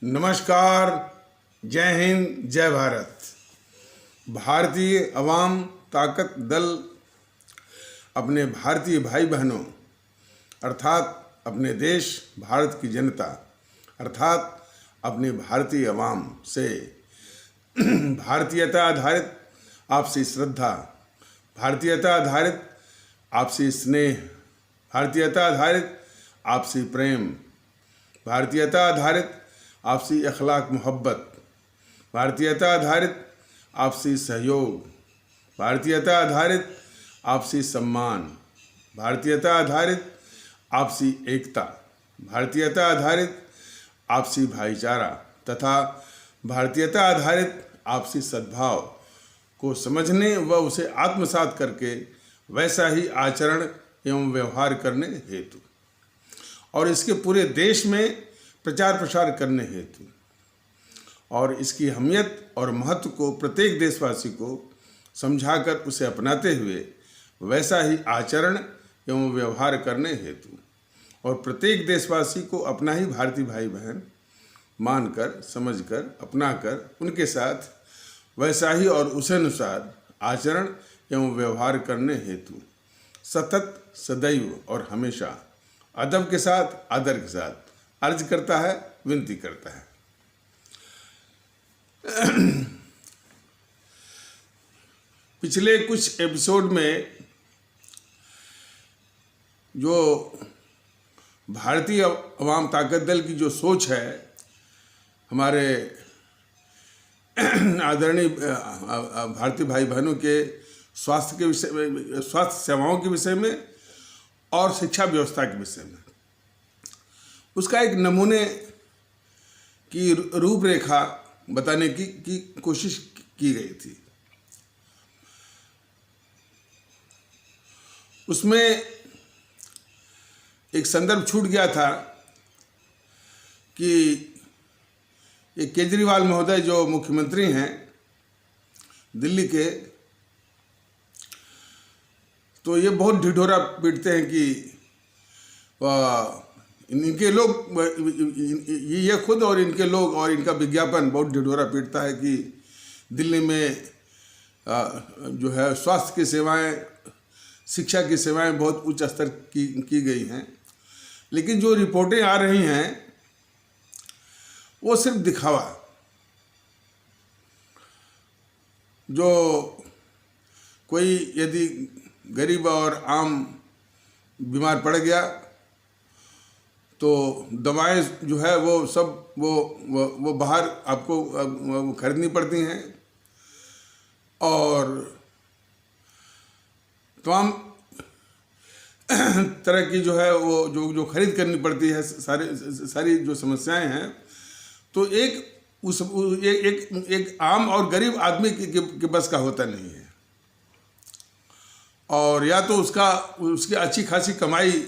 नमस्कार, जय हिंद, जय भारत। भारतीय अवाम ताकत दल अपने भारतीय भाई बहनों अर्थात अपने देश भारत की जनता अर्थात अपने भारतीय अवाम से भारतीयता आधारित आपसी श्रद्धा, भारतीयता आधारित आपसी स्नेह, भारतीयता आधारित आपसी प्रेम, भारतीयता आधारित आपसी अखलाक मोहब्बत, भारतीयता आधारित आपसी सहयोग, भारतीयता आधारित आपसी सम्मान, भारतीयता आधारित आपसी एकता, भारतीयता आधारित आपसी भाईचारा तथा भारतीयता आधारित आपसी सद्भाव को समझने व उसे आत्मसात करके वैसा ही आचरण एवं व्यवहार करने हेतु और इसके पूरे देश में प्रचार प्रसार करने हेतु और इसकी अहमियत और महत्व को प्रत्येक देशवासी को समझाकर उसे अपनाते हुए वैसा ही आचरण एवं व्यवहार करने हेतु और प्रत्येक देशवासी को अपना ही भारतीय भाई बहन मानकर, समझकर, अपनाकर उनके साथ वैसा ही और उस अनुसार आचरण एवं व्यवहार करने हेतु सतत, सदैव और हमेशा अदब के साथ, आदर के साथ अर्ज करता है, विनती करता है। पिछले कुछ एपिसोड में जो भारतीय अवाम ताकत दल की जो सोच है, हमारे आदरणीय भारतीय भाई बहनों के स्वास्थ्य के विषय में, स्वास्थ्य सेवाओं के विषय में और शिक्षा व्यवस्था के विषय में, उसका एक नमूने की रूपरेखा बताने की कोशिश की गई थी। उसमें एक संदर्भ छूट गया था कि ये केजरीवाल महोदय जो मुख्यमंत्री हैं दिल्ली के, तो ये बहुत ढिढोरा पीटते हैं कि इनके लोग, ये खुद और इनके लोग और इनका विज्ञापन बहुत ढिढोरा पीटता है कि दिल्ली में जो है स्वास्थ्य की सेवाएं, शिक्षा की सेवाएं बहुत उच्च स्तर की गई हैं, लेकिन जो रिपोर्टें आ रही हैं वो सिर्फ दिखावा। जो कोई यदि गरीब और आम बीमार पड़ गया तो दवाएं जो है वो सब वो बाहर आपको खरीदनी पड़ती हैं और तमाम तरह की जो है वो जो खरीद करनी पड़ती है, सारी जो समस्याएं हैं, तो एक आम और गरीब आदमी के बस का होता नहीं है। और या तो उसकी अच्छी खासी कमाई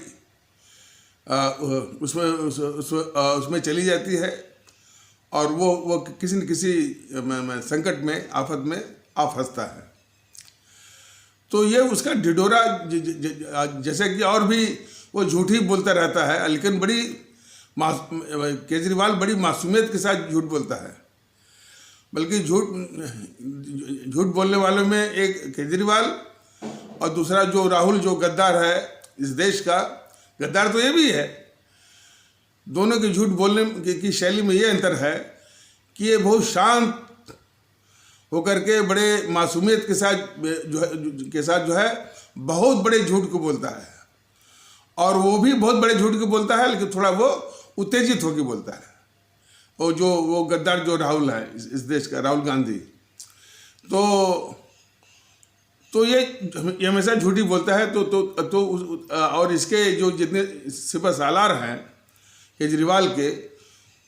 उसमें चली जाती है और वो किसी न किसी संकट में, आफत में आ फंसता है। तो ये उसका ढिढोरा, जैसे कि और भी वो झूठ ही बोलता रहता है, लेकिन केजरीवाल बड़ी मासूमियत के साथ झूठ बोलता है। बल्कि झूठ बोलने वालों में एक केजरीवाल और दूसरा जो राहुल, जो गद्दार है इस देश का, गद्दार तो ये भी है। दोनों के झूठ बोलने की शैली में ये अंतर है कि ये बहुत शांत होकर के बड़े मासूमियत के साथ जो है बहुत बड़े झूठ को बोलता है, और वो भी बहुत बड़े झूठ को बोलता है, लेकिन थोड़ा वो उत्तेजित होकर बोलता है। और वो गद्दार जो राहुल है इस देश का, राहुल गांधी, तो ये हमेशा झूठी बोलता है। तो और इसके जो जितने सिपह सालार हैं केजरीवाल के,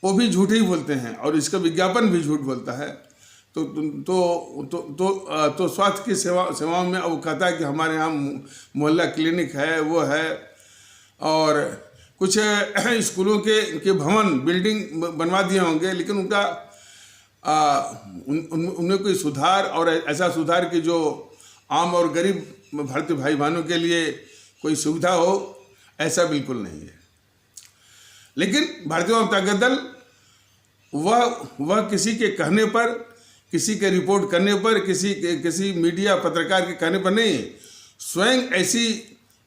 वो भी झूठ ही बोलते हैं और इसका विज्ञापन भी झूठ बोलता है। तो स्वास्थ्य की सेवाओं में वो कहता है कि हमारे यहाँ मोहल्ला क्लिनिक है, वो है, और कुछ स्कूलों के भवन, बिल्डिंग बनवा दिए होंगे, लेकिन उनमें कोई सुधार और ऐसा सुधार कि जो आम और गरीब भारतीय भाई बहनों के लिए कोई सुविधा हो, ऐसा बिल्कुल नहीं है। लेकिन भारतीय जनता दल वह किसी के कहने पर, किसी के रिपोर्ट करने पर, किसी मीडिया पत्रकार के कहने पर नहीं, स्वयं ऐसी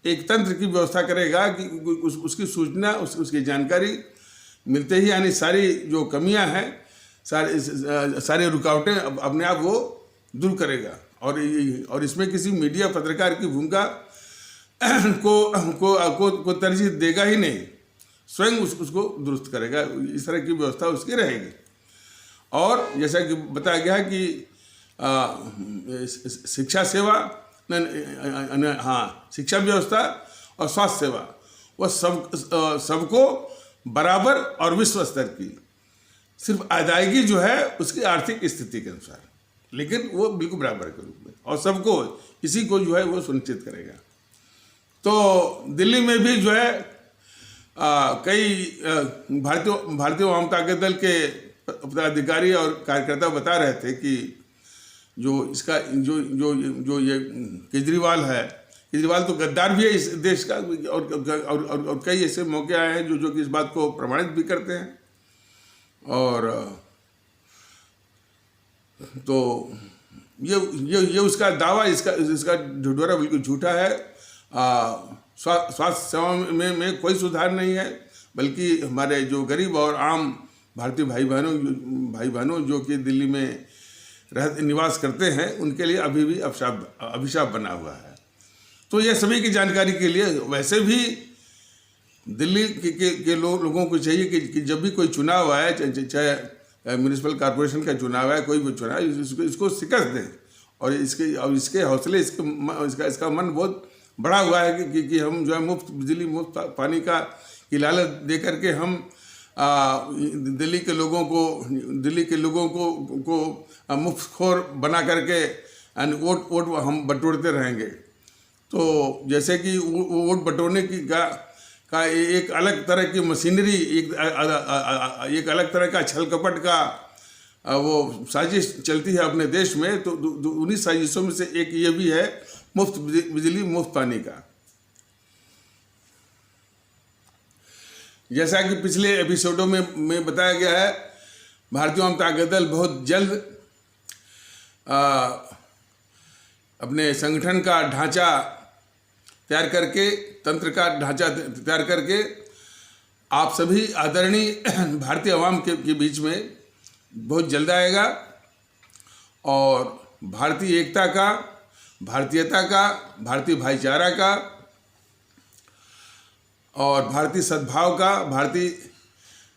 एक तंत्र की व्यवस्था करेगा कि उसकी सूचना, उसकी जानकारी मिलते ही यानी सारी जो कमियां हैं, सारी रुकावटें अपने आप वो दूर करेगा। और इसमें किसी मीडिया पत्रकार की भूमिका को तरजीह देगा ही नहीं, स्वयं उसको दुरुस्त करेगा। इस तरह की व्यवस्था उसकी रहेगी। और जैसा कि बताया गया कि शिक्षा सेवा, हाँ, शिक्षा व्यवस्था और स्वास्थ्य सेवा वह सबको बराबर और विश्व स्तर की, सिर्फ अदायगी जो है उसकी आर्थिक स्थिति के अनुसार, लेकिन वो बिल्कुल बराबर के रूप में, और सबको इसी को जो है वो सुनिश्चित करेगा। तो दिल्ली में भी जो है कई भारतीय वाम ताकत दल के पदाधिकारी और कार्यकर्ता बता रहे थे कि जो इसका जो ये केजरीवाल है, केजरीवाल तो गद्दार भी है इस देश का, और कई ऐसे मौके आए हैं जो कि इस बात को प्रमाणित भी करते हैं। और तो ये उसका दावा, इसका ढिढोरा बिल्कुल झूठा है। स्वास्थ्य सेवा में कोई सुधार नहीं है, बल्कि हमारे जो गरीब और आम भारतीय भाई बहनों जो कि दिल्ली में निवास करते हैं, उनके लिए अभी भी अभिशाप बना हुआ है। तो ये सभी की जानकारी के लिए, वैसे भी दिल्ली के लोगों को चाहिए कि जब भी कोई चुनाव आए, चाहे म्यूनिसिपल कॉरपोरेशन का चुनाव है, कोई भी चुनाव, इसको शिकस्त दें। और इसके हौसले, इसका मन बहुत बड़ा हुआ है कि हम जो है मुफ्त बिजली, मुफ्त पानी की लालच दे करके हम दिल्ली के लोगों को मुफ्तखोर बना करके वोट हम बटोरते रहेंगे। तो जैसे कि वोट बटोरने का एक अलग तरह की मशीनरी, एक अलग तरह का छल कपट का वो साजिश चलती है अपने देश में। तो उन्हीं साजिशों में से एक ये भी है मुफ्त बिजली, मुफ्त पानी का। जैसा कि पिछले एपिसोडों में बताया गया है, भारतीय जनता दल बहुत जल्द अपने संगठन का ढांचा तैयार करके, तंत्र का ढांचा तैयार करके आप सभी आदरणीय भारतीय आवाम के बीच में बहुत जल्द आएगा। और भारतीय एकता का, भारतीयता का, भारतीय भाईचारा का और भारतीय सद्भाव का, भारतीय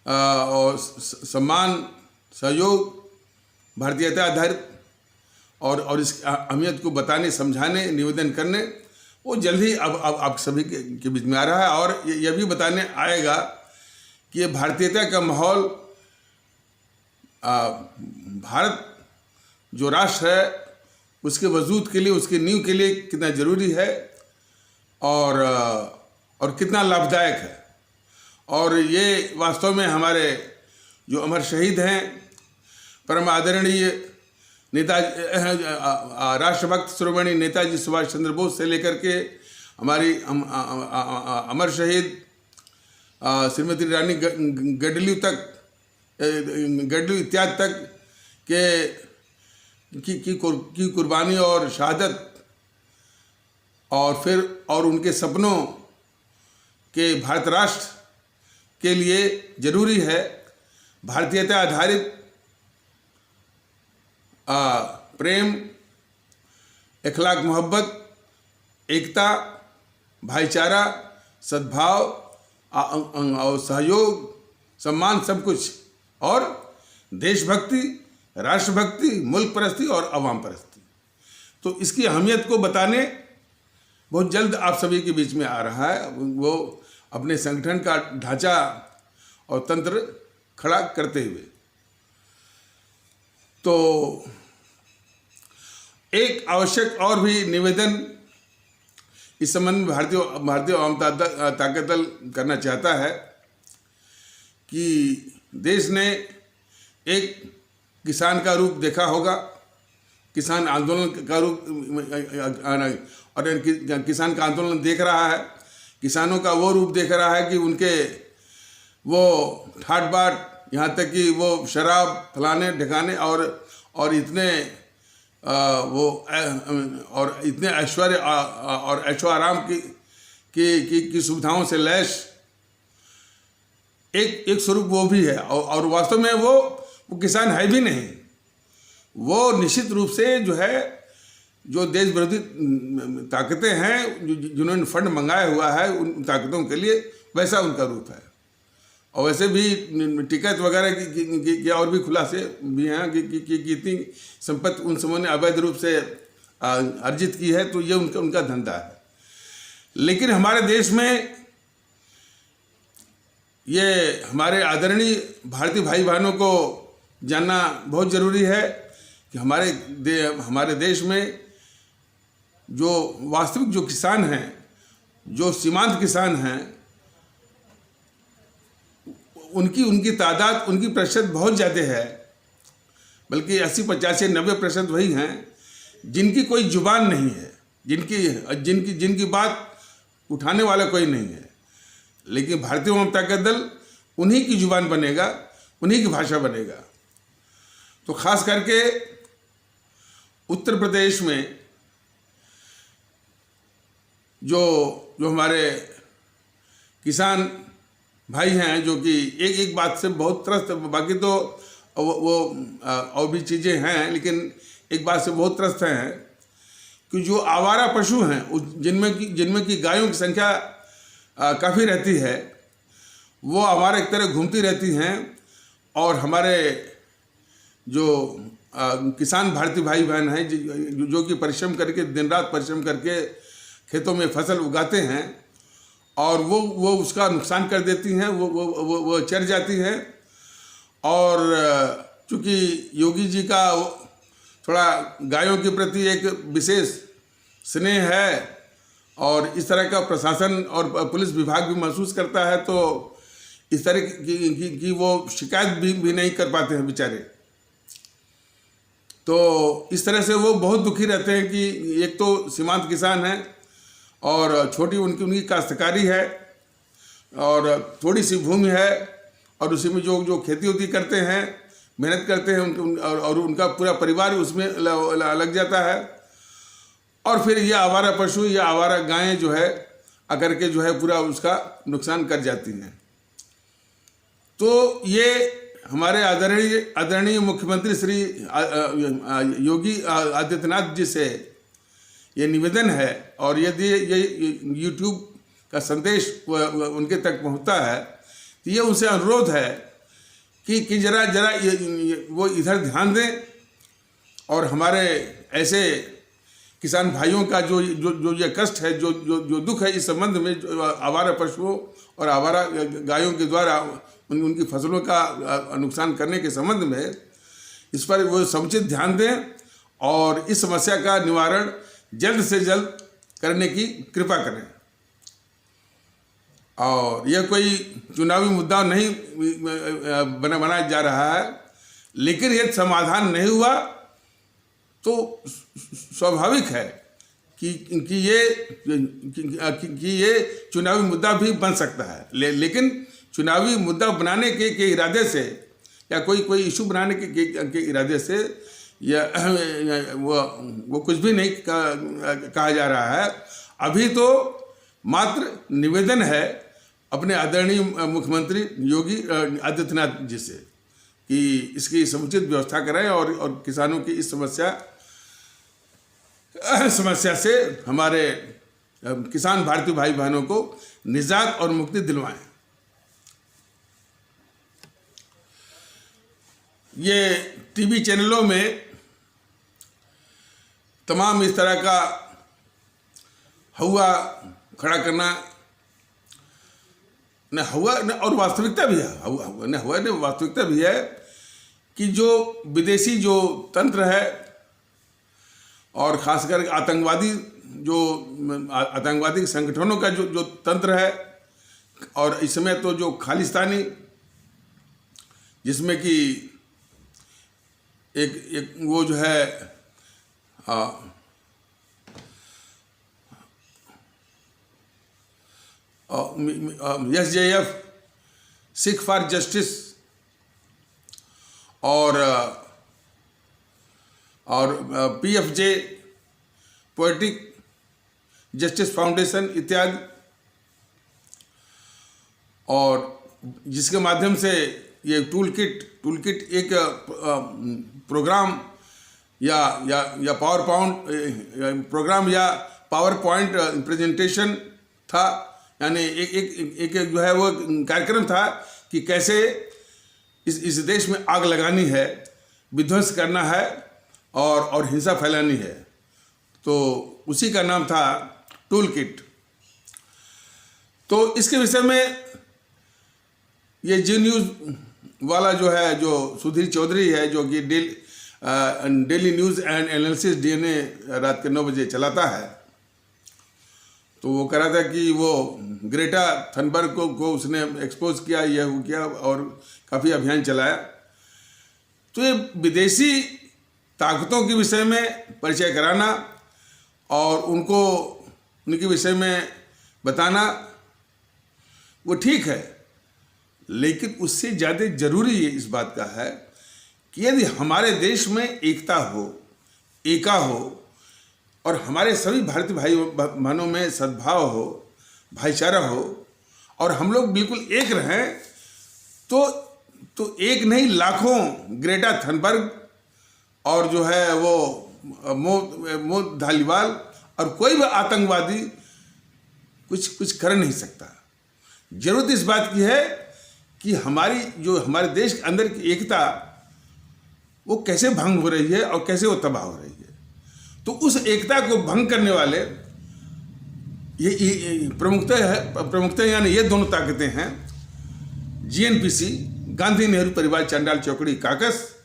और सम्मान, सहयोग, भारतीयता आधारित और इस अहमियत को बताने, समझाने, निवेदन करने, वो जल्द ही अब आप सभी के बीच में आ रहा है। और यह भी बताने आएगा कि ये भारतीयता का माहौल, भारत जो राष्ट्र है उसके वजूद के लिए, उसके नींव के लिए कितना ज़रूरी है और कितना लाभदायक है। और ये वास्तव में हमारे जो अमर शहीद हैं, परम आदरणीय नेताजी, राष्ट्रभक्त शिरोमणि नेताजी सुभाष चंद्र बोस से लेकर के हमारी अमर शहीद श्रीमती रानी गडलियू इत्यादि तक की कुर्बानी और शहादत, और उनके सपनों के भारत राष्ट्र के लिए जरूरी है भारतीयता आधारित प्रेम, इखलाक, मोहब्बत, एकता, भाईचारा, सद्भाव और सहयोग, सम्मान, सब कुछ, और देशभक्ति, राष्ट्रभक्ति, मुल्क परस्ती और अवाम परस्ती। तो इसकी अहमियत को बताने बहुत जल्द आप सभी के बीच में आ रहा है, वो अपने संगठन का ढांचा और तंत्र खड़ा करते हुए। तो एक आवश्यक और भी निवेदन इस संबंध में भारतीय आवाम ताकत दल करना चाहता है कि देश ने एक किसान का रूप देखा होगा, किसान आंदोलन का रूप, और किसान का आंदोलन देख रहा है, किसानों का वो रूप देख रहा है कि उनके वो ठाट बाट यहाँ तक कि वो शराब फलाने ठिकाने और इतने और इतने ऐश्वर्य और ऐशो आराम की सुविधाओं से लैस एक स्वरूप वो भी है। और वास्तव में वो किसान है भी नहीं। वो निश्चित रूप से जो है, जो देश विरोधी ताकतें हैं, जिन्होंने फंड मंगाया हुआ है उन ताकतों के लिए, वैसा उनका रूप है। और वैसे भी टिकट वगैरह की और भी खुलासे भी हैं कि इतनी संपत्ति उन समूह ने अवैध रूप से अर्जित की है, तो ये उनका धंधा है। लेकिन हमारे देश में ये हमारे आदरणीय भारतीय भाई बहनों को जानना बहुत ज़रूरी है कि हमारे देश में जो वास्तविक जो किसान हैं, जो सीमांत किसान हैं, उनकी तादाद, उनकी प्रतिशत बहुत ज़्यादा है। बल्कि 80, 85, 90% वही हैं जिनकी कोई जुबान नहीं है, जिनकी बात उठाने वाला कोई नहीं है। लेकिन भारतीय जनता का दल उन्हीं की जुबान बनेगा, उन्हीं की भाषा बनेगा। तो खास करके उत्तर प्रदेश में जो हमारे किसान भाई हैं, जो कि एक बात से बहुत त्रस्त, बाकी तो वो और भी चीज़ें हैं, लेकिन एक बात से बहुत त्रस्त हैं कि जो आवारा पशु हैं, जिनमें की गायों की संख्या काफ़ी रहती है, वो हमारे एक तरह घूमती रहती हैं। और हमारे जो किसान भारतीय भाई बहन हैं, जो कि परिश्रम करके, दिन रात परिश्रम करके खेतों में फसल उगाते हैं, और वो उसका नुकसान कर देती हैं, वो चर जाती हैं। और चूँकि योगी जी का थोड़ा गायों के प्रति एक विशेष स्नेह है, और इस तरह का प्रशासन और पुलिस विभाग भी महसूस करता है, तो इस तरह की वो शिकायत भी नहीं कर पाते हैं बेचारे। तो इस तरह से वो बहुत दुखी रहते हैं कि एक तो सीमांत किसान हैं, और छोटी उनकी काश्तकारी है, और थोड़ी सी भूमि है, और उसी में जो खेती होती करते हैं, मेहनत करते हैं, और उनका पूरा परिवार उसमें लग जाता है। और फिर ये आवारा पशु या आवारा गायें जो है आकर के जो है पूरा उसका नुकसान कर जाती हैं। तो ये हमारे आदरणीय मुख्यमंत्री श्री योगी आदित्यनाथ जी से ये निवेदन है, और यदि ये YouTube का संदेश उनके तक पहुंचता है, तो ये उनसे अनुरोध है कि जरा वो इधर ध्यान दें, और हमारे ऐसे किसान भाइयों का जो ये कष्ट है, जो दुख है इस संबंध में, जो आवारा पशुओं और आवारा गायों के द्वारा उनकी फसलों का नुकसान करने के संबंध में, इस पर वो समुचित ध्यान दें, और इस समस्या का निवारण जल्द से जल्द करने की कृपा करें। और यह कोई चुनावी मुद्दा नहीं बनाया जा रहा है, लेकिन यदि समाधान नहीं हुआ तो स्वाभाविक है कि ये चुनावी मुद्दा भी बन सकता है। लेकिन चुनावी मुद्दा बनाने के इरादे से, या कोई इशू बनाने के इरादे से, या वो कुछ भी नहीं कहा जा रहा है। अभी तो मात्र निवेदन है अपने आदरणीय मुख्यमंत्री योगी आदित्यनाथ जी से कि इसकी समुचित व्यवस्था करें, और किसानों की इस समस्या से हमारे किसान भारतीय भाई बहनों को निजात और मुक्ति दिलवाएं। ये टीवी चैनलों में तमाम इस तरह का हुआ खड़ा करना न हुआ, और वास्तविकता भी है, वास्तविकता भी है कि जो विदेशी जो तंत्र है, और खासकर आतंकवादी संगठनों का जो तंत्र है, और इस समय तो जो खालिस्तानी, जिसमें कि एक वो जो है SJF, सिख फॉर जस्टिस और PFJ पोएटिक जस्टिस फाउंडेशन इत्यादि, और जिसके माध्यम से ये टूल किट एक प्रोग्राम या पावर पॉइंट प्रेजेंटेशन था, यानी एक जो है वो कार्यक्रम था कि कैसे इस देश में आग लगानी है, विध्वंस करना है और हिंसा फैलानी है। तो उसी का नाम था टूल किट। तो इसके विषय में ये जी न्यूज़ वाला जो है, जो सुधीर चौधरी है, जो कि daily news and analysis DNA रात के 9 बजे चलाता है, तो वो कह रहा था कि वो ग्रेटा थनबर्ग को उसने एक्सपोज किया, यह वो किया और काफ़ी अभियान चलाया। तो ये विदेशी ताकतों के विषय में परिचय कराना और उनके विषय में बताना वो ठीक है, लेकिन उससे ज़्यादा जरूरी ये इस बात का है कि यदि हमारे देश में एकता हो, एका हो और हमारे सभी भारतीय भाई बहनों में सद्भाव हो, भाईचारा हो और हम लोग बिल्कुल एक रहें, तो एक नहीं लाखों ग्रेटा थनबर्ग और जो है वो मो धालीवाल और कोई भी आतंकवादी कुछ कर नहीं सकता। जरूरत इस बात की है कि हमारे देश के अंदर की एकता वो कैसे भंग हो रही है और कैसे वो तबाह हो रही है। तो उस एकता को भंग करने वाले ये प्रमुखता यानी ये दोनों ताकतें हैं, GNPC, गांधी नेहरू परिवार चांडाल चौकड़ी काकस,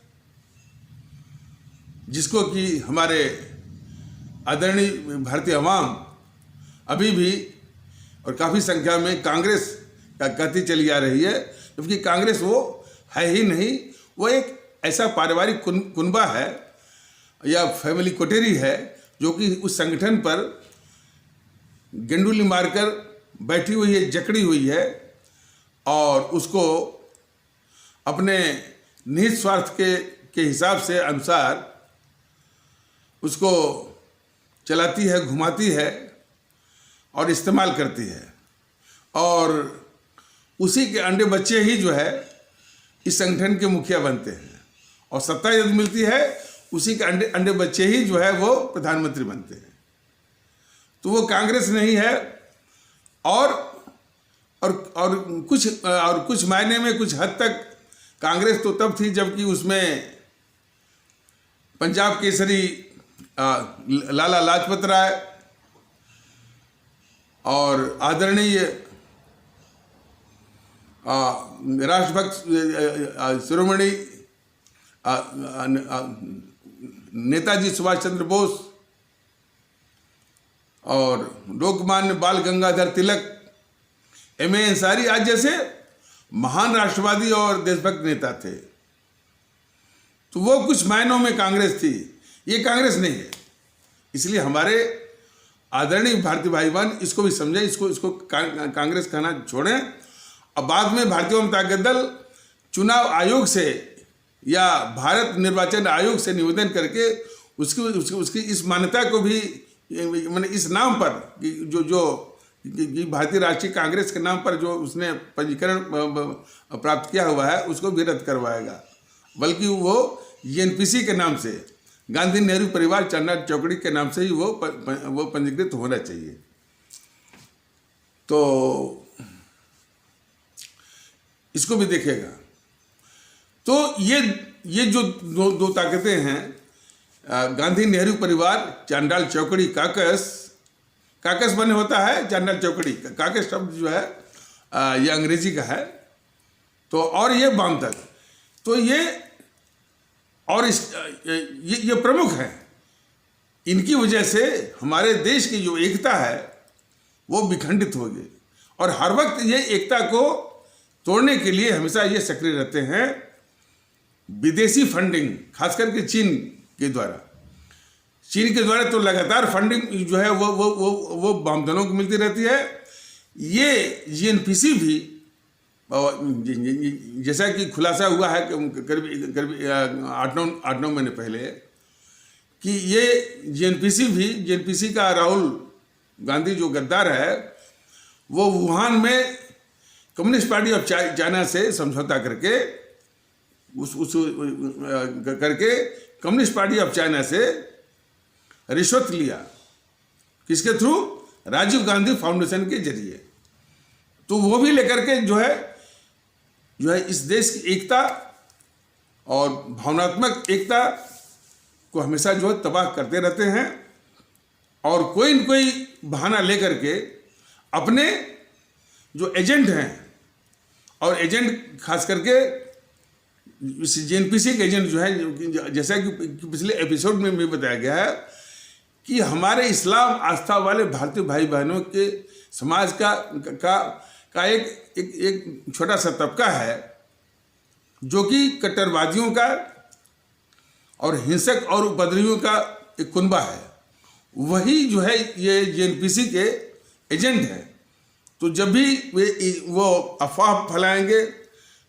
जिसको कि हमारे आदरणीय भारतीय अवाम अभी भी और काफ़ी संख्या में कांग्रेस का कहती चली आ रही है, जबकि कांग्रेस वो है ही नहीं। वो एक ऐसा पारिवारिक कुनबा है या फैमिली कोटेरी है जो कि उस संगठन पर गेंडुली मारकर बैठी हुई है, जकड़ी हुई है और उसको अपने निहित स्वार्थ के हिसाब से अनुसार उसको चलाती है, घुमाती है और इस्तेमाल करती है। और उसी के अंडे बच्चे ही जो है इस संगठन के मुखिया बनते हैं और सत्ता यदि मिलती है उसी के अंडे बच्चे ही जो है वो प्रधानमंत्री बनते हैं। तो वो कांग्रेस नहीं है और कुछ मायने में कुछ हद तक कांग्रेस तो तब थी जबकि उसमें पंजाब केसरी लाला लाजपत राय और आदरणीय राष्ट्रभक्त शिरोमणि नेताजी सुभाष चंद्र बोस और लोकमान्य बाल गंगाधर तिलक, M.A. अंसारी आज जैसे महान राष्ट्रवादी और देशभक्त नेता थे। तो वो कुछ मायनों में कांग्रेस थी, ये कांग्रेस नहीं है। इसलिए हमारे आदरणीय भारतीय भाई बहन इसको भी समझें, इसको कांग्रेस कहना छोड़ें। अब बाद में भारतीय जनता दल चुनाव आयोग से या भारत निर्वाचन आयोग से निवेदन करके उसकी इस मान्यता को भी, मैंने इस नाम पर कि भारतीय राष्ट्रीय कांग्रेस के नाम पर जो उसने पंजीकरण प्राप्त किया हुआ है उसको भी रद्द करवाएगा, बल्कि वो GNPC के नाम से, गांधी नेहरू परिवार चांडाल चौकड़ी के नाम से ही वो पंजीकृत होना चाहिए। तो इसको भी देखेगा। तो ये जो दो ताकतें हैं, गांधी नेहरू परिवार चांडाल चौकड़ी काकस बने होता है चांडाल चौकड़ी, काकस शब्द जो है ये अंग्रेजी का है। तो और ये वामतक, तो ये प्रमुख हैं। इनकी वजह से हमारे देश की जो एकता है वो विखंडित हो गई और हर वक्त ये एकता को तोड़ने के लिए हमेशा ये सक्रिय रहते हैं विदेशी फंडिंग, खास करके चीन के द्वारा तो लगातार फंडिंग जो है वो वामदलों को मिलती रहती है। ये GNPC भी और जैसा कि खुलासा हुआ है करीब 8-9 महीने पहले कि ये जेएनपीसी का राहुल गांधी जो गद्दार है वो वुहान में कम्युनिस्ट पार्टी ऑफ चाइना से समझौता करके करके कम्युनिस्ट पार्टी ऑफ चाइना से रिश्वत लिया। किसके थ्रू? राजीव गांधी फाउंडेशन के जरिए। तो वो भी लेकर के जो है इस देश की एकता और भावनात्मक एकता को हमेशा जो है तबाह करते रहते हैं और कोई न कोई बहाना लेकर के अपने जो एजेंट हैं, और एजेंट खास करके इस जेएनपीसी के एजेंट जो है, जैसा कि पिछले एपिसोड में भी बताया गया है कि हमारे इस्लाम आस्था वाले भारतीय भाई बहनों के समाज का एक छोटा सा तबका है जो कि कट्टरवादियों का और हिंसक और उपद्रवियों का एक कुनबा है। वही जो है ये जेएनपीसी के एजेंट हैं। तो जब भी वो अफवाह फैलाएंगे,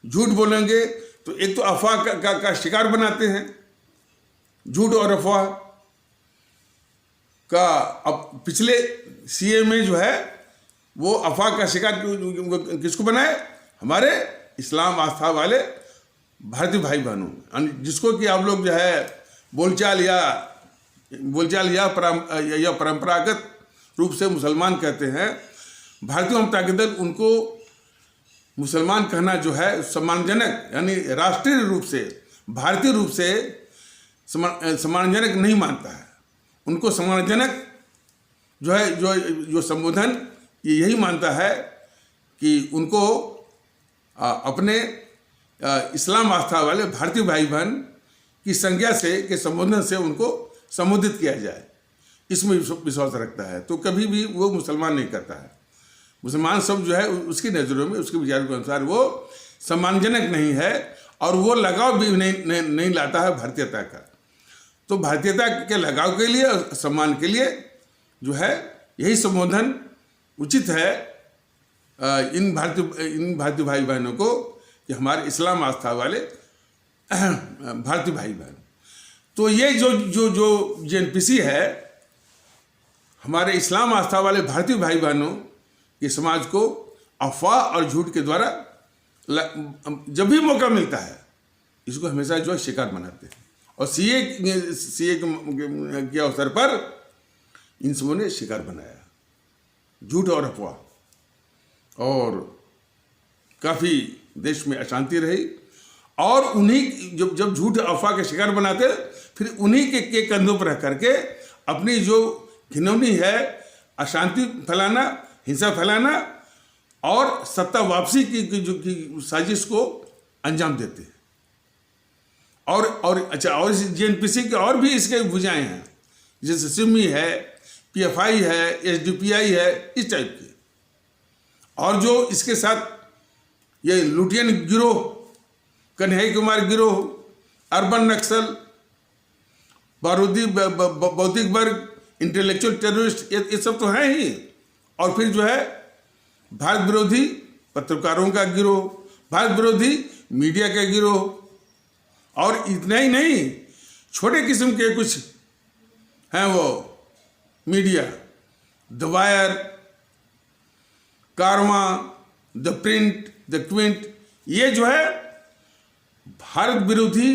झूठ बोलेंगे, तो एक तो अफवाह का शिकार बनाते हैं, झूठ और अफवाह का। अब पिछले सीए में जो है वो अफवाह का शिकार किसको बनाए? हमारे इस्लाम आस्था वाले भारतीय भाई बहनों, जिसको कि आप लोग जो है बोलचाल या परंपरागत रूप से मुसलमान कहते हैं। भारतीय जनता दल उनको मुसलमान कहना जो है सम्मानजनक, यानी राष्ट्रीय रूप से, भारतीय रूप से सम्मानजनक नहीं मानता है। उनको सम्मानजनक जो है जो संबोधन यही मानता है कि उनको अपने इस्लाम आस्था वाले भारतीय भाई बहन की संज्ञा से के संबोधन से उनको संबोधित किया जाए, इसमें विश्वास रखता है। तो कभी भी वो मुसलमान नहीं करता है। मुसलमान सब जो है उसकी नज़रों में, उसके विचारों के अनुसार वो सम्मानजनक नहीं है और वो लगाव भी नहीं लाता है भारतीयता का। तो भारतीयता के लगाव के लिए और सम्मान के लिए जो है यही संबोधन उचित है इन भारतीय भाई बहनों को कि हमारे इस्लाम आस्था वाले भारतीय भाई बहन। तो ये जो जेएनपीसी है, हमारे इस्लाम आस्था वाले भारतीय भाई बहनों के समाज को अफवाह और झूठ के द्वारा जब भी मौका मिलता है इसको हमेशा जो है शिकार बनाते हैं। और सीए के अवसर पर इन सबों ने शिकार बनाया, झूठ और अफवाह, और काफ़ी देश में अशांति रही। और उन्हीं जब झूठ अफवाह के शिकार बनाते फिर उन्हीं के कंधों पर रख करके अपनी जो घिनौनी है अशांति फैलाना, हिंसा फैलाना और सत्ता वापसी की साजिश को अंजाम देते हैं। और इस जेएनपीसी के और भी इसके भुजाएं हैं, जैसे सिमी है, पीएफआई है, एसडीपीआई है, इस टाइप के। और जो इसके साथ ये लुटियन गिरोह, कन्हैया कुमार गिरोह, अर्बन नक्सल, बारूदी बौद्धिक वर्ग, इंटेलेक्चुअल टेररिस्ट, ये सब तो हैं ही। और फिर जो है भारत विरोधी पत्रकारों का गिरोह, भारत विरोधी मीडिया का गिरोह, और इतना ही नहीं, छोटे किस्म के कुछ हैं वो media, the wire, Karwaan, the print, the Quint, ये जो है भारत विरोधी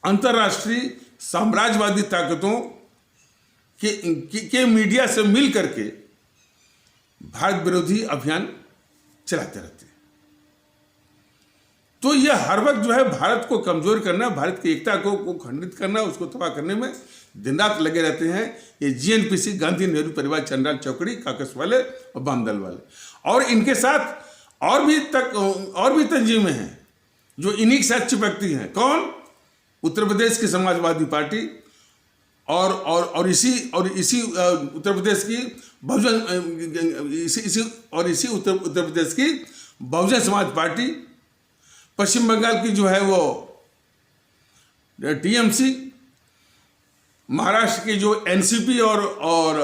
अंतर्राष्ट्रीय साम्राज्यवादी ताकतों के मीडिया से मिल करके भारत विरोधी अभियान चलाते रहते हैं। तो यह हर वक्त जो है भारत को कमजोर करना, भारत की एकता को खंडित करना, उसको तबाह करने में दिन रात लगे रहते हैं ये जेएनपीसी, गांधी नेहरू परिवार, चंद्रलाल चौकड़ी, काकस वाले और वाम दल वाले। और इनके साथ और भी तंजीमें हैं जो इन्हीं के साथ चिपकती हैं। कौन? उत्तर प्रदेश की समाजवादी पार्टी और इसी उत्तर प्रदेश की उत्तर प्रदेश की बहुजन समाज पार्टी, पश्चिम बंगाल की जो है वो टीएमसी, महाराष्ट्र की जो एनसीपी और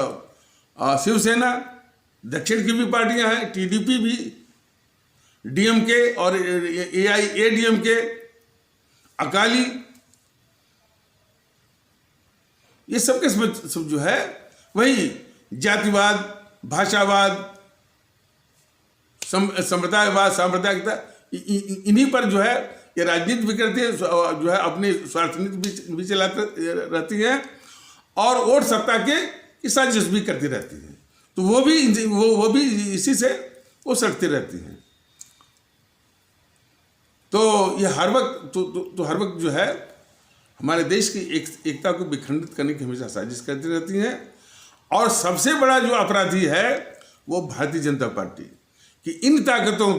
शिवसेना, दक्षिण की भी पार्टियां हैं, टीडीपी भी, डीएमके और एआईएडीएमके, अकाली, ये सब के सब जो है वही जातिवाद, भाषावाद, संप्रदायवाद, सांप्रदायिकता, इन्हीं पर जो है ये राजनीति भी करती है, जो है अपनी स्वार्थ नीति भी चलाते रहती है और वोट सत्ता की साजिश भी करती रहती है। तो वो भी इसी से वो सड़ती रहती हैं। तो ये हर वक्त तो हर वक्त जो है हमारे देश की एकता को विखंडित करने की हमेशा साजिश करती रहती हैं। और सबसे बड़ा जो अपराधी है वो भारतीय जनता पार्टी कि इन ताकतों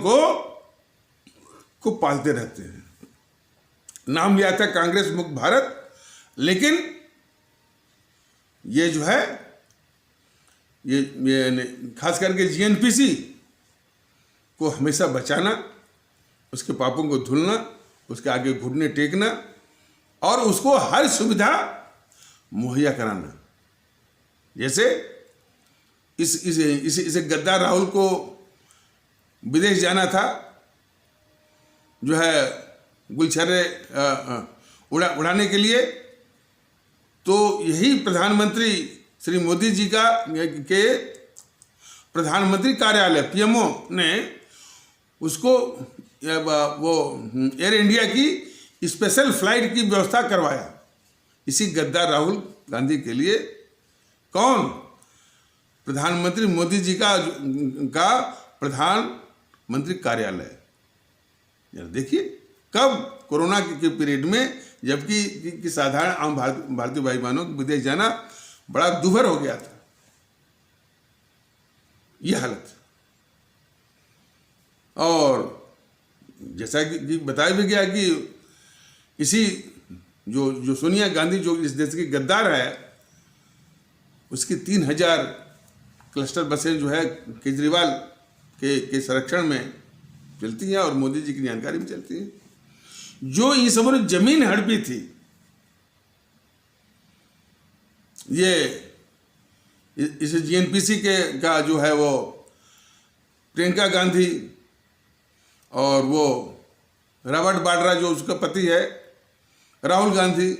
को पालते रहते हैं। नाम लिया था कांग्रेस मुक्त भारत, लेकिन ये जो है ये खास करके जीएनपीसी को हमेशा बचाना, उसके पापों को धुलना, उसके आगे घुटने टेकना और उसको हर सुविधा मुहैया कराना। जैसे इसे गद्दार राहुल को विदेश जाना था, जो है गुलछर्रे उड़ाने के लिए, तो यही प्रधानमंत्री श्री मोदी जी के प्रधानमंत्री कार्यालय पीएमओ ने उसको वो एयर इंडिया की स्पेशल फ्लाइट की व्यवस्था करवाया इसी गद्दार राहुल गांधी के लिए। कौन? प्रधानमंत्री मोदी जी का प्रधानमंत्री कार्यालय। देखिए कब कोरोना के पीरियड में, जबकि साधारण आम भारतीय भाई बहनों को विदेश जाना बड़ा दुभर हो गया था, ये हालत। और जैसा कि बताया भी गया कि इसी जो सोनिया गांधी जो इस देश की गद्दार है, उसकी 3000 क्लस्टर बसें जो है केजरीवाल के संरक्षण में चलती हैं और मोदी जी की जानकारी में चलती है। जो इन सबों ने जमीन हड़पी थी, ये इस जीएनपीसी का जो है वो प्रियंका गांधी और वो रॉबर्ट वाड्रा जो उसका पति है, राहुल गांधी,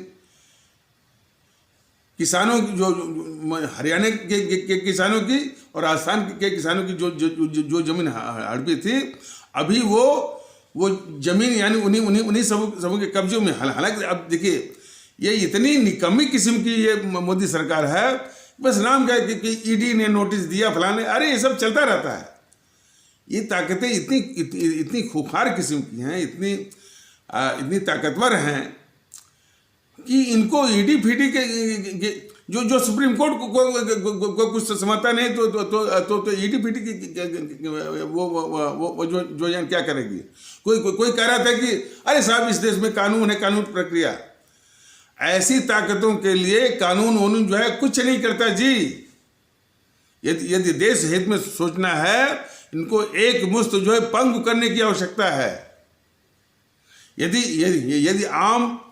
किसानों की जो हरियाणा के किसानों की और राजस्थान के किसानों की जो जमीन हड़पी थी, अभी वो जमीन यानी उन्हीं सबों के कब्जों में। हालांकि अब देखिए ये इतनी निकम्मी किस्म की ये मोदी सरकार है, बस नाम क्या है कि ईडी ने नोटिस दिया फलाने, अरे ये सब चलता रहता है। ये ताकतें इतनी खूंखार किस्म की हैं, इतनी ताकतवर हैं कि इनको ईडी फीडी के जो सुप्रीम कोर्ट को कुछ समझता नहीं तो ईडी फीडी की वो जो जान क्या करेगी। कोई कह रहा था कि अरे साहब इस देश में कानून है, कानून प्रक्रिया। ऐसी ताकतों के लिए कानून जो है कुछ नहीं करता जी। यदि देश हित में सोचना है, इनको एक मुश्त जो है पंग करने की आवश्यकता है। यदि आम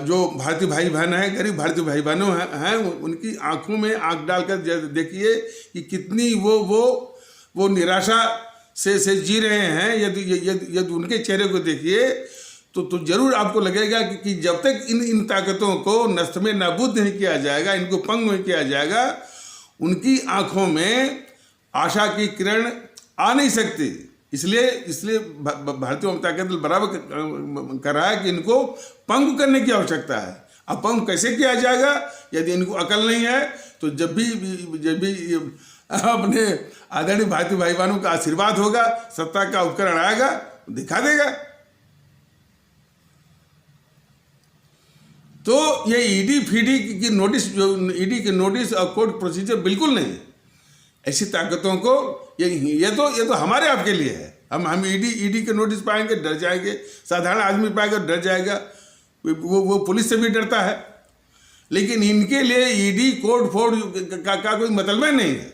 जो भारतीय भाई बहन हैं, गरीब भारतीय भाई बहनों हैं, उनकी आंखों में आंख डालकर देखिए कि कितनी वो निराशा से जी रहे हैं। यदि उनके चेहरे को देखिए तो जरूर आपको लगेगा कि जब तक इन ताकतों को नष्ट में नाबूद नहीं किया जाएगा, इनको पंग नहीं किया जाएगा, उनकी आंखों में आशा की किरण आ नहीं सकती। इसलिए भारतीय जनता पार्टी बराबर कर रहा है कि इनको पंग करने की आवश्यकता है। अब पंग कैसे किया जाएगा? यदि इनको अकल नहीं है तो जब भी अपने आदरणीय भारतीय भाई बहनों का आशीर्वाद होगा, सत्ता का उपकरण आएगा, दिखा देगा। तो ये ईडी फीडी की नोटिस, जो ईडी के नोटिस और कोर्ट प्रोसीजर बिल्कुल नहीं। ऐसी ताकतों को ये तो हमारे आपके लिए है। हम ईडी के नोटिस पाएंगे डर जाएंगे, साधारण आदमी पाएगा डर जाएगा, वो पुलिस से भी डरता है। लेकिन इनके लिए ईडी कोर्ट फोर्ट का कोई मतलब नहीं है।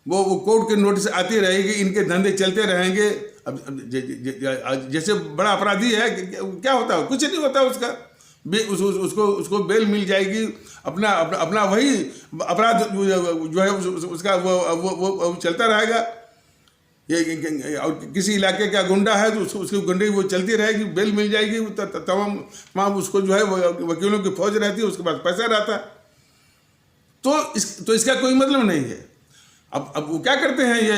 वो कोर्ट के नोटिस आती रहेगी, इनके धंधे चलते रहेंगे। अब जैसे बड़ा अपराधी है क्या होता है? कुछ नहीं होता उसका। उसको बेल मिल जाएगी, अपना अपना अपना वही अपराध जो है उसका वो चलता रहेगा। ये और किसी इलाके का गुंडा है तो उसकी गुंडे वो चलती रहेगी, बेल मिल जाएगी, तमाम उसको जो है वकीलों की फौज रहती है, उसके पास पैसा रहता है। तो इसका कोई मतलब नहीं है। अब वो क्या करते हैं, ये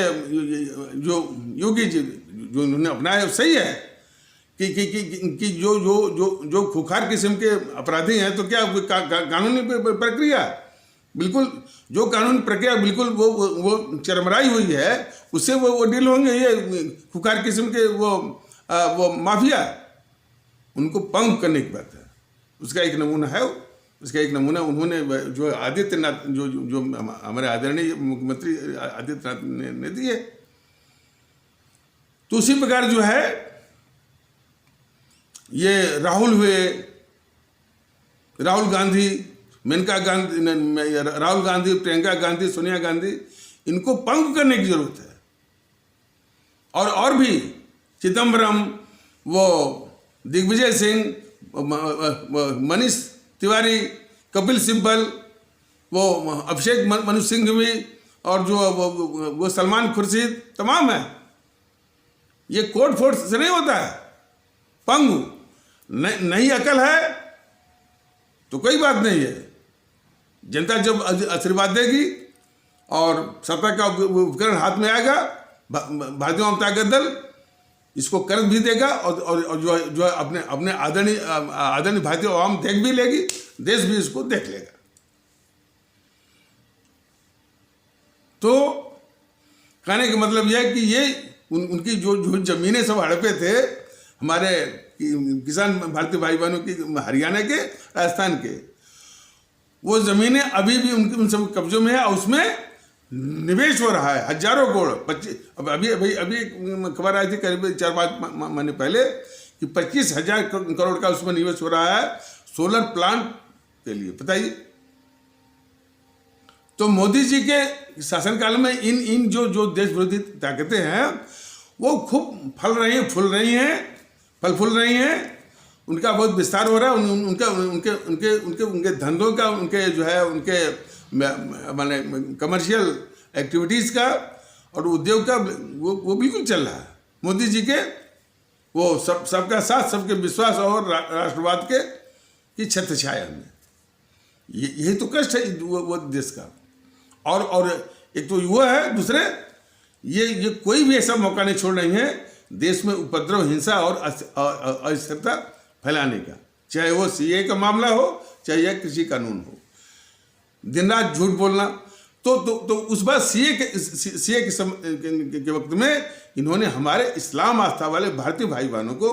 जो योगी जी जो उन्होंने अपनाया सही है कि जो खुखार किस्म के अपराधी हैं, तो क्या कानूनी प्रक्रिया बिल्कुल, जो कानूनी प्रक्रिया बिल्कुल वो चरमराई हुई है, उससे वो डील होंगे। ये खुखार किस्म के वो माफिया, उनको पंग करने की बात है। उसका एक नमूना है, उसका एक नमूना उन्होंने जो आदित्यनाथ जो हमारे आदरणीय मुख्यमंत्री आदित्यनाथ ने दिए। तो उसी प्रकार जो है ये राहुल हुए, राहुल गांधी, मेनका गांधी, राहुल गांधी, प्रियंका गांधी, सोनिया गांधी, इनको पंग करने की जरूरत है। और भी चिदम्बरम, वो दिग्विजय सिंह, मनीष तिवारी, कपिल सिब्बल, वो अभिषेक मनु सिंघवी, और जो वो सलमान खुर्शीद, तमाम है। ये कोर्ट फोर्स से नहीं होता है, पंग नहीं अकल है तो कोई बात नहीं है। जनता जब आशीर्वाद देगी और सत्ता का उपकरण हाथ में आएगा, भारतीय जनता दल इसको कर भी देगा और जो अपने आदरणीय भारतीय आवाम देख भी लेगी, देश भी इसको देख लेगा। तो कहने का मतलब यह है कि ये उनकी जो जमीनें सब हड़पे थे हमारे किसान भारतीय भाई बहनों की, हरियाणा के, राजस्थान के, वो जमीनें अभी भी उन सब कब्जों में है और उसमें निवेश हो रहा है हजारों करोड़। अभी खबर आई थी करीब 4-5 महीने पहले कि 25,000 करोड़ का उसमें निवेश हो रहा है सोलर प्लांट के लिए। बताइए, तो मोदी जी के शासनकाल में इन जो देश विरोधी ताकतें हैं वो खूब फल फूल रही हैं, उनका बहुत विस्तार हो रहा है, उनके धंधों का, उनके जो है उनके माने कमर्शियल एक्टिविटीज़ का और उद्योग का वो बिल्कुल चल रहा है। मोदी जी के वो सबका साथ, सबके विश्वास और राष्ट्रवाद की छत्र छाया में, यही तो कष्ट है वो देश का। और एक तो वो है, दूसरे ये कोई भी ऐसा मौका नहीं छोड़ रही है देश में उपद्रव, हिंसा और अस्थिरता फैलाने का, चाहे वो सीए का मामला हो, चाहे यह कृषि कानून हो। दिन रात झूठ बोलना। तो उस बार सीए के वक्त में इन्होंने हमारे इस्लाम आस्था वाले भारतीय भाई बहनों को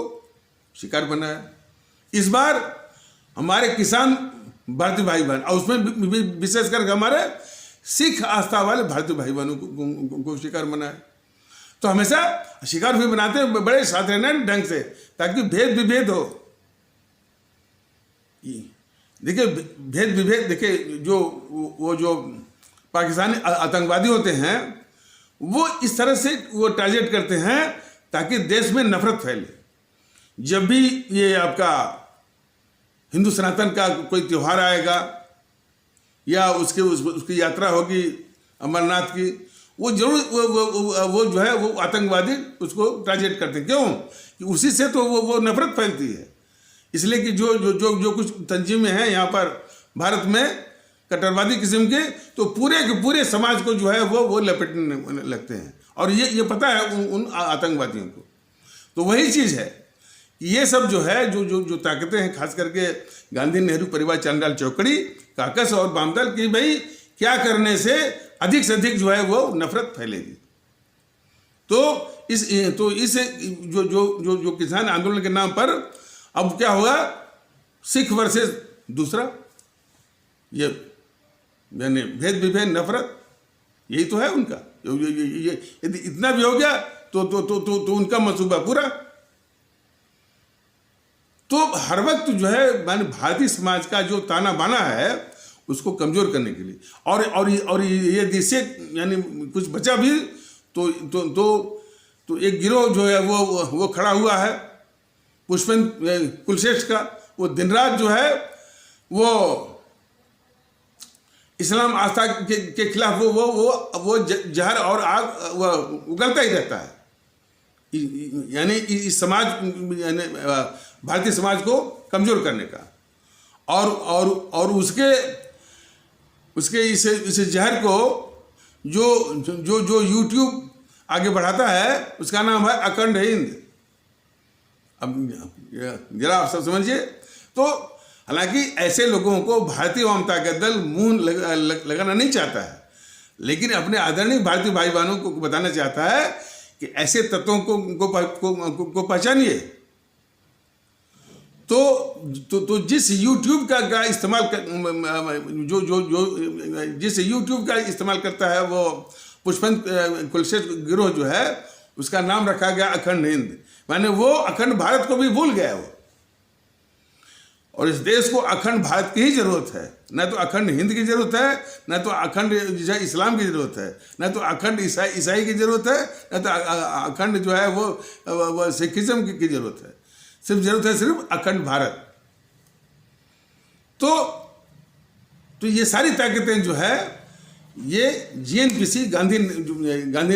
शिकार बनाया। इस बार हमारे किसान भारतीय भाई बहन, और उसमें विशेषकर हमारे सिख आस्था वाले भारतीय भाई बहनों को शिकार बनाया। तो हमेशा शिकार भी बनाते हैं बड़े साधारण ढंग से, ताकि भेद विभेद हो। देखिए भेद विभेद, देखिए जो पाकिस्तानी आतंकवादी होते हैं वो इस तरह से वो टारगेट करते हैं ताकि देश में नफरत फैले। जब भी ये आपका हिंदू सनातन का कोई त्यौहार आएगा या उसकी यात्रा होगी अमरनाथ की, वो जरूर वो जो है वो आतंकवादी उसको टारगेट करते हैं। क्यों? कि उसी से तो वो नफरत फैलती है। इसलिए कि जो कुछ तंजीमें हैं यहाँ पर भारत में कट्टरवादी किस्म के, तो पूरे के पूरे समाज को जो है वो लपेटने लगते हैं। और ये पता है उन आतंकवादियों को। तो वही चीज़ है कि ये सब जो है जो ताकतें हैं, खास करके गांधी नेहरू परिवार चांडाल चौकड़ी, काकस और वामदल की, भाई क्या करने से अधिक से अधिक जो है वो नफरत फैलेगी। तो इस जो किसान आंदोलन के नाम पर अब क्या होगा, सिख वर्सेस दूसरा, ये यानी भेद विभेद नफरत, यही तो है उनका। ये यदि इतना भी हो गया तो उनका मंसूबा पूरा। तो हर वक्त जो है माने भारतीय समाज का जो ताना बाना है उसको कमजोर करने के लिए, और ये देश से यानी कुछ बचा भी तो एक गिरोह जो है वो खड़ा हुआ है पुष्पेंद्र कुलश्रेष्ठ का, वो दिन रात जो है वो इस्लाम आस्था के खिलाफ वो जहर और आग वो उगलता ही रहता है। यानी इस समाज, यानी भारतीय समाज को कमजोर करने का, और उसके इस जहर को जो यूट्यूब आगे बढ़ाता है उसका नाम है अखंड हिंद। अब जरा आप सब समझिए। तो हालांकि ऐसे लोगों को भारतीय वामता का दल मुंह लगाना नहीं चाहता है, लेकिन अपने आदरणीय भारतीय भाई बहनों को बताना चाहता है कि ऐसे तत्वों को पहचानिए। तो जिस यूट्यूब का इस्तेमाल जिस यूट्यूब का इस्तेमाल करता है वो पुष्पवंत कुलश्रेष्ठ गिरोह जो है, उसका नाम रखा गया अखंड हिंद। माने वो अखंड भारत को भी भूल गया वो। और इस देश को अखंड भारत की ही जरूरत है, न तो अखंड हिंद की जरूरत है, न तो अखंड इस्लाम की जरूरत है, न तो अखंड ईसाई की जरूरत है, न तो अखंड जो है वो सिखिज्म की जरूरत है। सिर्फ जरूरत है सिर्फ अखंड भारत। तो ये सारी ताकतें जो है ये जीएनपीसी गांधी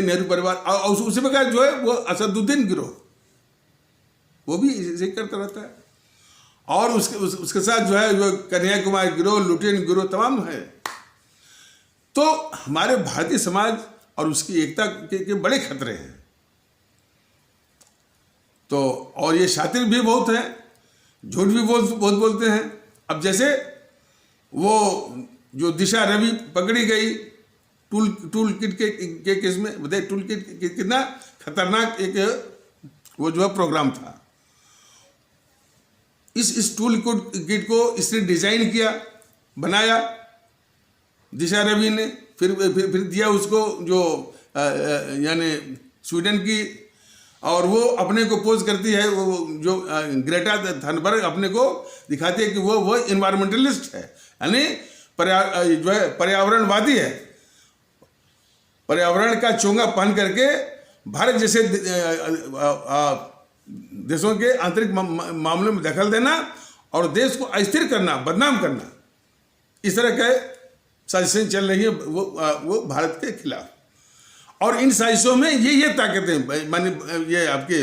नेहरू परिवार और उसी प्रकार जो है वो असदुद्दीन गिरोह वो भी इसे करता रहता है। और उसके साथ जो है जो कन्हैया कुमार गिरोह, लुटेन गिरोह तमाम है। तो हमारे भारतीय समाज और उसकी एकता के बड़े खतरे हैं। तो और ये शातिर भी बहुत हैं, झूठ भी बहुत बोलते हैं। अब जैसे वो जो दिशा रवि पकड़ी गई टूल किट के केस में, बताइए टूल किट कितना खतरनाक एक वो जो है प्रोग्राम था। इस टूल किट को इसने डिजाइन किया, बनाया दिशा रवि ने, फिर दिया उसको जो यानी स्वीडन की, और वो अपने को पोज करती है, वो जो ग्रेटा थनबर्ग अपने को दिखाती है कि वो इन्वायरमेंटलिस्ट है, यानी जो है पर्यावरणवादी है। पर्यावरण का चोंगा पहन करके भारत जैसे देशों के आंतरिक मामलों में दखल देना और देश को अस्थिर करना, बदनाम करना, इस तरह के साजिशें चल रही है वो भारत के खिलाफ। और इन साजिशों में ये ताकतें, माने ये आपके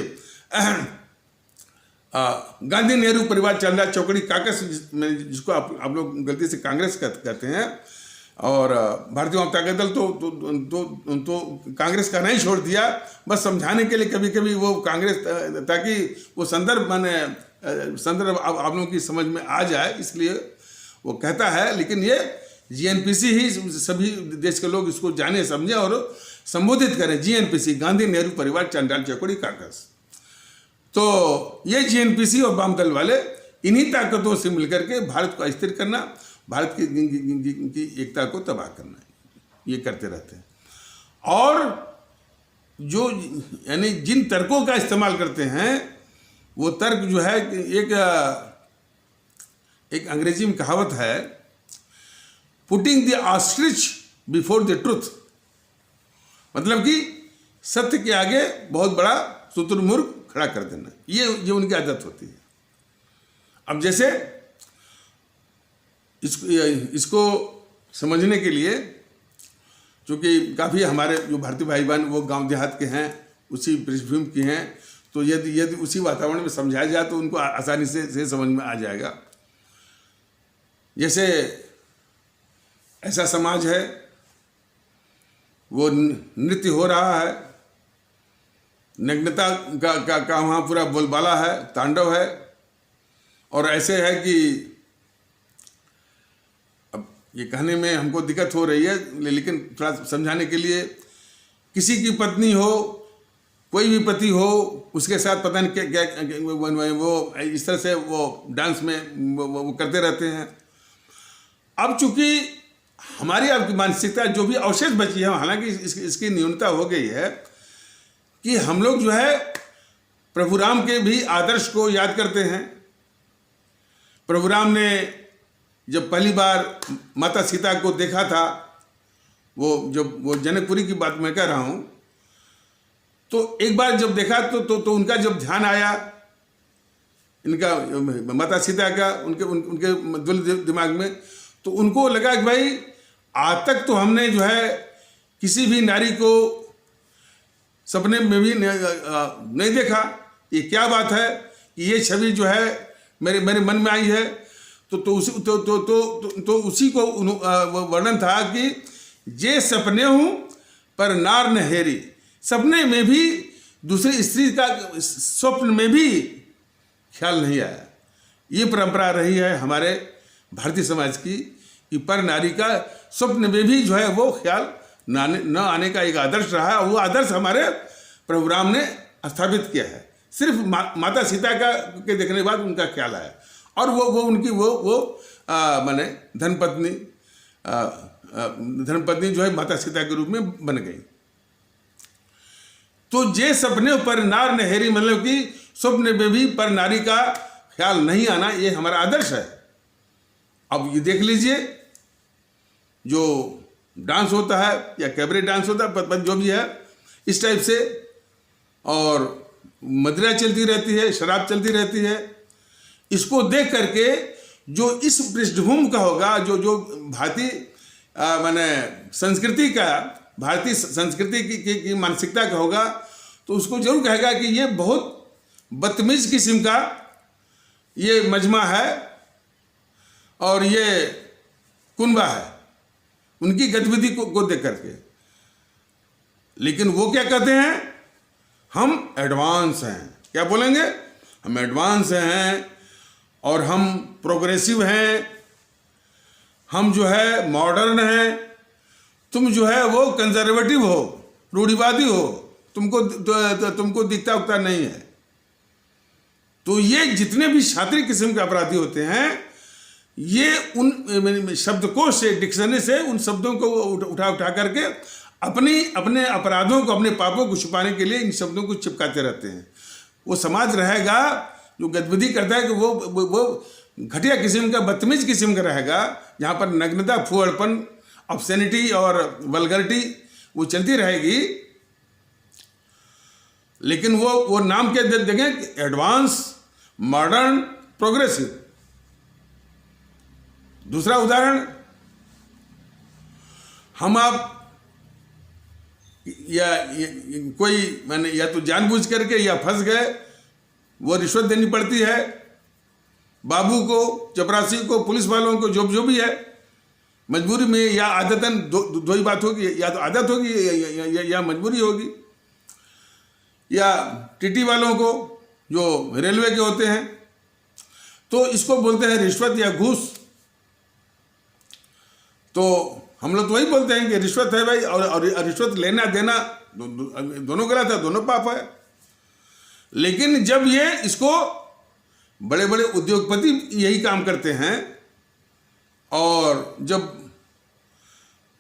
गांधी नेहरू परिवार चंदा चौकड़ी काकस, जिसको आप लोग गलती से कांग्रेस कहते हैं, और भारतीय जनता दल तो कांग्रेस का नहीं छोड़ दिया, बस समझाने के लिए कभी कभी वो कांग्रेस, ताकि वो संदर्भ आप लोगों की समझ में आ जाए, इसलिए वो कहता है। लेकिन ये जीएनपीसी ही सभी देश के लोग इसको जाने समझे और संबोधित करें, जीएनपीसी गांधी नेहरू परिवार चंडाल चौकड़ी काकस। तो ये जीएनपीसी और वाम दल वाले इन्हीं ताकतों से मिलकर के भारत को अस्थिर करना, भारत की एकता को तबाह करना, ये करते रहते हैं। और जो यानी जिन तर्कों का इस्तेमाल करते हैं वो तर्क जो है, एक अंग्रेजी में कहावत है, putting the ostrich before the truth, मतलब कि सत्य के आगे बहुत बड़ा शुतुरमुर्ग खड़ा कर देना, ये उनकी आदत होती है। अब जैसे इसको समझने के लिए, चूँकि काफ़ी हमारे जो भारतीय भाई बहन वो गांव देहात के हैं, उसी पृष्ठभूमि के हैं, तो यदि उसी वातावरण में समझाया जाए तो उनको आसानी से समझ में आ जाएगा। जैसे ऐसा समाज है, वो नृत्य हो रहा है, नग्नता का वहाँ पूरा बोलबाला है, तांडव है, और ऐसे है कि अब ये कहने में हमको दिक्कत हो रही है, लेकिन थोड़ा समझाने के लिए, किसी की पत्नी हो, कोई भी पति हो, उसके साथ पता नहीं क्या वो इस तरह से वो डांस में वो करते रहते हैं। अब चूंकि हमारी आपकी मानसिकता जो भी अवशेष बची है, हालांकि इसकी न्यूनता हो गई है कि हम लोग जो है प्रभु राम के भी आदर्श को याद करते हैं। प्रभु राम ने जब पहली बार माता सीता को देखा था, वो जनकपुरी की बात मैं कह रहा हूँ, तो एक बार जब देखा तो उनका जब ध्यान आया इनका माता सीता का उनके दिमाग में, तो उनको लगा कि भाई आज तक तो हमने जो है किसी भी नारी को सपने में भी नहीं देखा, ये क्या बात है कि ये छवि जो है मेरे मन में आई है। तो उसी को वर्णन था कि जे सपने हूँ पर नार न हेरी, सपने में भी दूसरी स्त्री का स्वप्न में भी ख्याल नहीं आया। ये परंपरा रही है हमारे भारतीय समाज की कि पर नारी का स्वप्न में भी जो है वो ख्याल न आने का एक आदर्श रहा है। वो आदर्श हमारे प्रभु राम ने स्थापित किया है। सिर्फ माता सीता का के देखने के बाद उनका ख्याल आया और वो उनकी वो माने धर्मपत्नी जो है माता सीता के रूप में बन गई। तो जे सपने पर नार न हेरी, मतलब कि स्वप्न में भी पर नारी का ख्याल नहीं आना, ये हमारा आदर्श है। अब ये देख लीजिए, जो डांस होता है या कैबरे डांस होता है, जो भी है इस टाइप से, और मदिरा चलती रहती है, शराब चलती रहती है, इसको देख करके जो इस पृष्ठभूमि का होगा, जो भारतीय माने संस्कृति का, भारतीय संस्कृति की मानसिकता का होगा, तो उसको जरूर कहेगा कि ये बहुत बदतमीज किस्म का ये मजमा है और ये कुनबा है, उनकी गतिविधि को देख करके। लेकिन वो क्या कहते हैं, हम एडवांस हैं। क्या बोलेंगे, हम एडवांस हैं और हम प्रोग्रेसिव हैं, हम जो है मॉडर्न हैं, तुम जो है वो कंजर्वेटिव हो, रूढ़िवादी हो, तुमको दिखता उगता नहीं है। तो ये जितने भी शास्त्रीय किस्म के अपराधी होते हैं, ये उन शब्दकोश से, डिक्शनरी से उन शब्दों को उठा करके अपने अपराधों को, अपने पापों को छुपाने के लिए इन शब्दों को चिपकाते रहते हैं। वो समाज रहेगा जो गतिविधि करता है कि वो घटिया किस्म का, बदतमीज किस्म का रहेगा, जहाँ पर नग्नता, फुहड़पन, ऑब्सेनिटी और वल्गरिटी वो चलती रहेगी। लेकिन वो नाम क्या देंगे, एडवांस, मॉडर्न, प्रोग्रेसिव। दूसरा उदाहरण, हम आप या कोई मैंने या तो जानबूझ करके या फंस गए, वो रिश्वत देनी पड़ती है बाबू को, चपरासी को, पुलिस वालों को, जो भी है, मजबूरी में या आदतन, दो ही बात होगी, या तो आदत होगी या मजबूरी होगी। या टीटी वालों को जो रेलवे के होते हैं, तो इसको बोलते हैं रिश्वत या घूस। तो हम लोग तो वही बोलते हैं कि रिश्वत है भाई, और रिश्वत लेना देना दोनों गलत है, दोनों पाप है। लेकिन जब ये इसको बड़े बड़े उद्योगपति यही काम करते हैं, और जब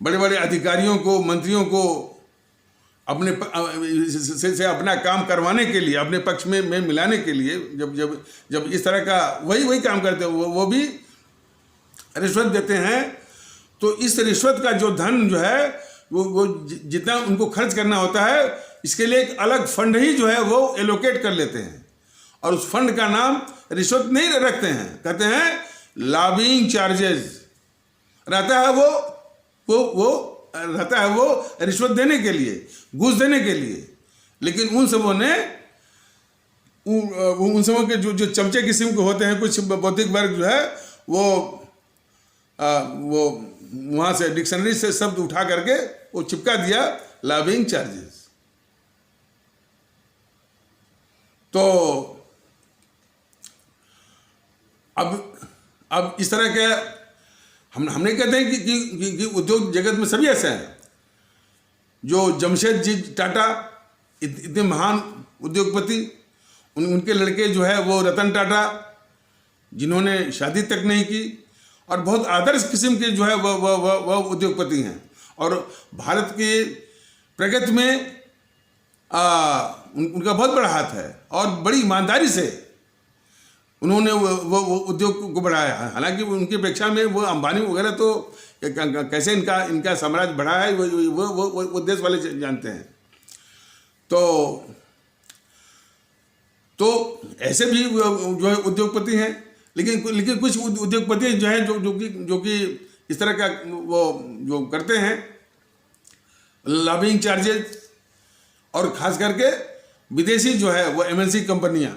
बड़े बड़े अधिकारियों को, मंत्रियों को अपने से अपना काम करवाने के लिए, अपने पक्ष में मिलाने के लिए, जब इस तरह का वही काम करते हैं, वो भी रिश्वत देते हैं। तो इस रिश्वत का जो धन जो है वो जितना उनको खर्च करना होता है, इसके लिए एक अलग फंड ही जो है वो एलोकेट कर लेते हैं, और उस फंड का नाम रिश्वत नहीं रखते हैं, कहते हैं लॉबिंग चार्जेस। रहता है वो रहता है वो रिश्वत देने के लिए, घूस देने के लिए। लेकिन उन सबों के जो चमचे किस्म के होते हैं, कुछ बौद्धिक वर्ग जो है वो वहाँ से डिक्शनरी से शब्द उठा करके वो चिपका दिया लॉबिंग चार्जेस। तो अब इस तरह के हम नहीं कहते हैं कि उद्योग जगत में सभी ऐसे हैं। जो जमशेद जी टाटा इतने महान उद्योगपति, उनके लड़के जो है वो रतन टाटा, जिन्होंने शादी तक नहीं की और बहुत आदर्श किस्म के जो है वह उद्योगपति हैं, और भारत के प्रगति में उनका बहुत बड़ा हाथ है, और बड़ी ईमानदारी से उन्होंने वो उद्योग को बढ़ाया है। हालांकि उनकी अपेक्षा में वो अंबानी वगैरह तो कैसे इनका साम्राज्य बढ़ा है वो देश वाले जानते हैं। तो तो ऐसे भी जो है उद्योगपति हैं, लेकिन कुछ उद्योगपति जो है जो कि इस तरह का वो जो करते हैं लॉबिंग चार्जेस, और खास करके विदेशी जो है वो एमएनसी कंपनियां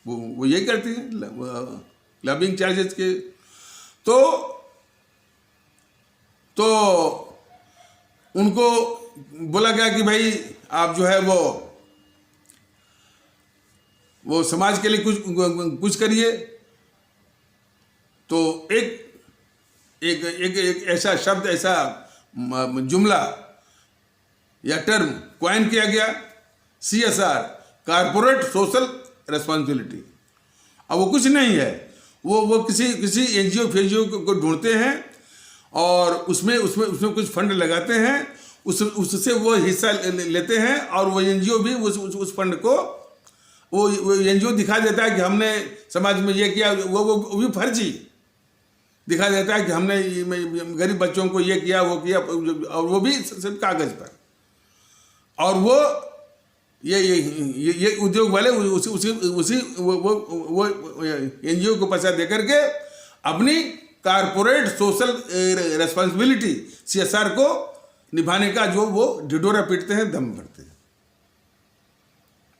वो यही करती हैं लॉबिंग चार्जेस के। तो उनको बोला गया कि भाई आप जो है वो समाज के लिए कुछ करिए। तो एक ऐसा शब्द, ऐसा जुमला या टर्म कॉइन किया गया, CSR, कारपोरेट सोशल रेस्पॉन्सिबिलिटी। अब वो कुछ नहीं है, वो किसी एनजीओ फेजीओ को ढूंढते हैं और उसमें कुछ फंड लगाते हैं, उससे वो हिस्सा लेते हैं, और वो एनजीओ भी उस फंड को वो एनजीओ दिखा देता है कि हमने समाज में ये किया, वो भी फर्जी दिखा देता है कि हमने गरीब बच्चों को ये किया वो किया, और वो भी सिर्फ कागज पर। और वो ये उद्योग वाले उसी वो एनजीओ को पैसा दे करके अपनी कारपोरेट सोशल रेस्पॉन्सिबिलिटी CSR को निभाने का जो वो ढिढोरा पीटते हैं, दम भरते हैं।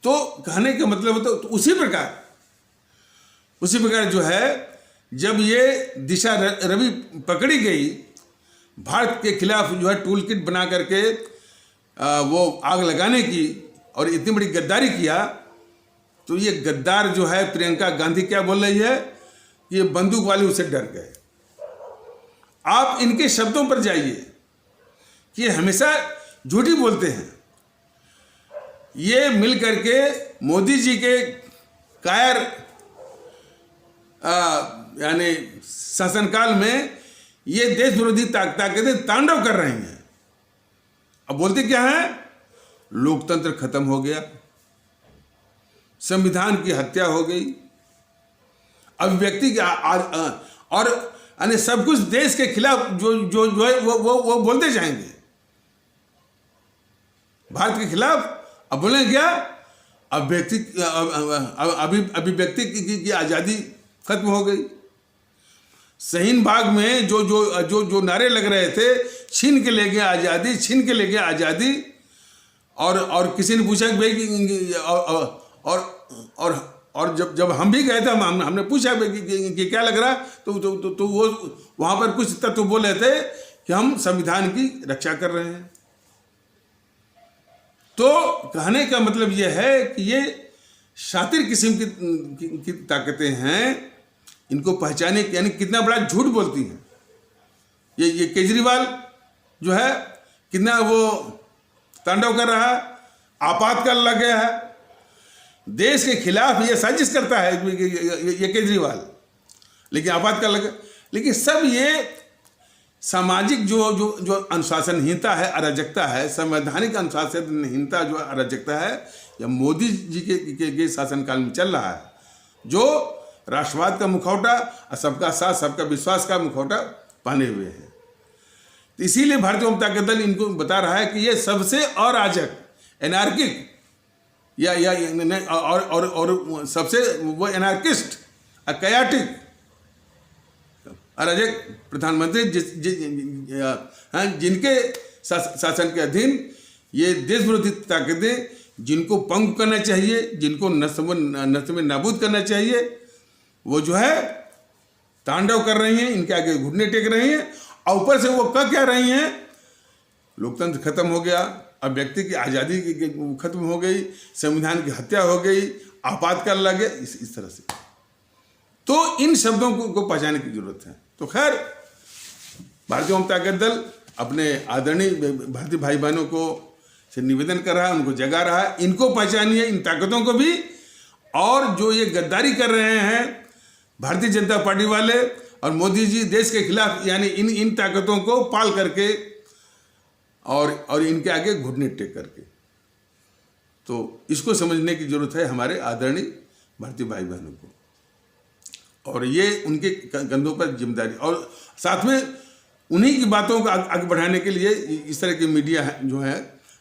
तो कहने का मतलब तो उसी प्रकार जो है, जब ये दिशा रवि पकड़ी गई, भारत के खिलाफ जो है टूल किट बना करके वो आग लगाने की और इतनी बड़ी गद्दारी किया, तो ये गद्दार जो है प्रियंका गांधी क्या बोल रही है कि ये बंदूक वाले उससे डर गए। आप इनके शब्दों पर जाइए कि ये हमेशा झूठी बोलते हैं। ये मिल करके मोदी जी के कायर यानी शासनकाल में ये देश विरोधी ताकतें तांडव कर रही हैं। अब बोलते क्या है, लोकतंत्र खत्म हो गया, संविधान की हत्या हो गई, अभिव्यक्ति की और यानी सब कुछ देश के खिलाफ जो है वो बोलते जाएंगे भारत के खिलाफ। अब बोले क्या, अभिव्यक्ति की आजादी खत्म हो गई। शहीन बाग में जो नारे लग रहे थे, छीन के ले गया आजादी, छीन के ले गया आजादी, और किसी ने पूछा कि भाई और जब हम भी गए थे, हमने पूछा कि क्या लग रहा, तो वो वहां पर कुछ तत्व तो बोले थे कि हम संविधान की रक्षा कर रहे हैं। तो कहने का मतलब यह है कि ये शातिर किस्म की ताकतें हैं, इनको पहचाने यानी कितना बड़ा झूठ बोलती हैं। ये केजरीवाल जो है कितना वो तांडव कर रहा है, आपातकाल लग गया है, देश के खिलाफ ये साजिश करता है ये केजरीवाल, लेकिन आपातकाल लग गया। लेकिन सब ये सामाजिक जो अनुशासनहीनता है, अराजकता है, संवैधानिक अनुशासनहीनता जो अराजकता है, यह मोदी जी के शासनकाल में चल रहा है, जो राष्ट्रवाद का मुखौटा और सबका साथ सबका विश्वास का मुखौटा पहने हुए हैं। तो इसीलिए भारतीय जनता पार्टी दल इनको बता रहा है कि ये सबसे अराजक, एनार्किक और सबसे वो एनार्किस्ट, कयाटिक, अराजक प्रधानमंत्री जिनके शासन के अधीन ये देश विरोधी ताकतें, जिनको पंग करना चाहिए, जिनको नष्ट में नाबूद करना चाहिए, वो जो है तांडव कर रही हैं, इनके आगे घुटने टेक रही हैं। और ऊपर से वो कह क्या रही हैं, लोकतंत्र खत्म हो गया, अब व्यक्ति की आज़ादी खत्म हो गई, संविधान की हत्या हो गई, आपातकाल लग गया, इस तरह से। तो इन शब्दों को पहचानने की जरूरत है। तो खैर, भारतीय जनता पार्टी दल अपने आदरणीय भारतीय भाई बहनों को से निवेदन कर रहा है, उनको जगा रहा है, इनको पहचानिए, इन ताकतों को भी। और जो ये गद्दारी कर रहे हैं भारतीय जनता पार्टी वाले और मोदी जी देश के खिलाफ, यानी इन ताकतों को पाल करके और इनके आगे घुटने टेक करके, तो इसको समझने की जरूरत है हमारे आदरणीय भारतीय भाई बहनों को। और ये उनके कंधों पर जिम्मेदारी, और साथ में उन्हीं की बातों को आगे बढ़ाने के लिए इस तरह की मीडिया जो है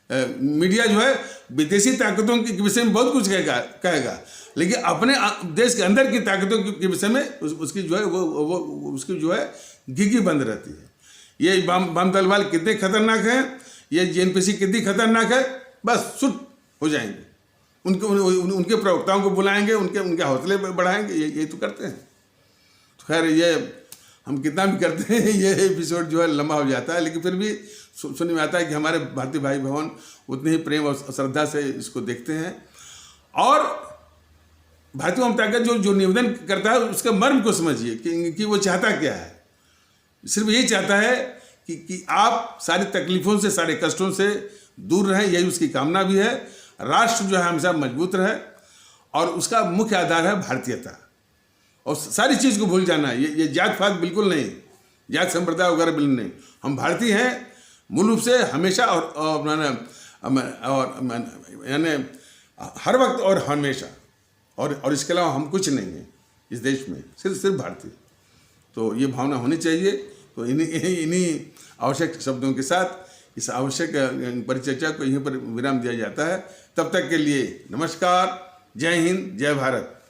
मीडिया जो है विदेशी ताकतों के विषय में बहुत कुछ कहेगा, लेकिन अपने देश के अंदर की ताकतों के विषय में उसकी जो है वो उसकी जो है घिघी बंद रहती है। ये वाम दल वाले कितने खतरनाक हैं, ये जेएनपीसी कितनी खतरनाक है, बस सुट हो जाएंगे। उनके प्रवक्ताओं को बुलाएंगे, उनके हौसले बढ़ाएंगे, ये तो करते हैं। तो खैर ये हम कितना भी करते हैं, ये एपिसोड जो है लंबा हो जाता है, लेकिन फिर भी सुनने में आता है कि हमारे भारतीय भाई बहन उतने ही प्रेम और श्रद्धा से इसको देखते हैं। और भारतीय जनता का जो निवेदन करता है उसका मर्म को समझिए कि वो चाहता क्या है। सिर्फ यही चाहता है कि आप सारी तकलीफों से, सारे कष्टों से दूर रहें, यही उसकी कामना भी है। राष्ट्र जो है हमेशा मजबूत रहे और उसका मुख्य आधार है भारतीयता। और सारी चीज़ को भूल जाना है, ये जात पात बिल्कुल नहीं, जात संप्रदाय वगैरह बिल्कुल नहीं। हम भारतीय हैं मूल रूप से हमेशा और यानी हर वक्त और हमेशा, और इसके अलावा हम कुछ नहीं हैं इस देश में, सिर्फ भारतीय। तो ये भावना होनी चाहिए। तो इन्हीं आवश्यक शब्दों के साथ इस आवश्यक परिचर्चा को यहीं पर विराम दिया जाता है। तब तक के लिए नमस्कार, जय हिंद, जय भारत।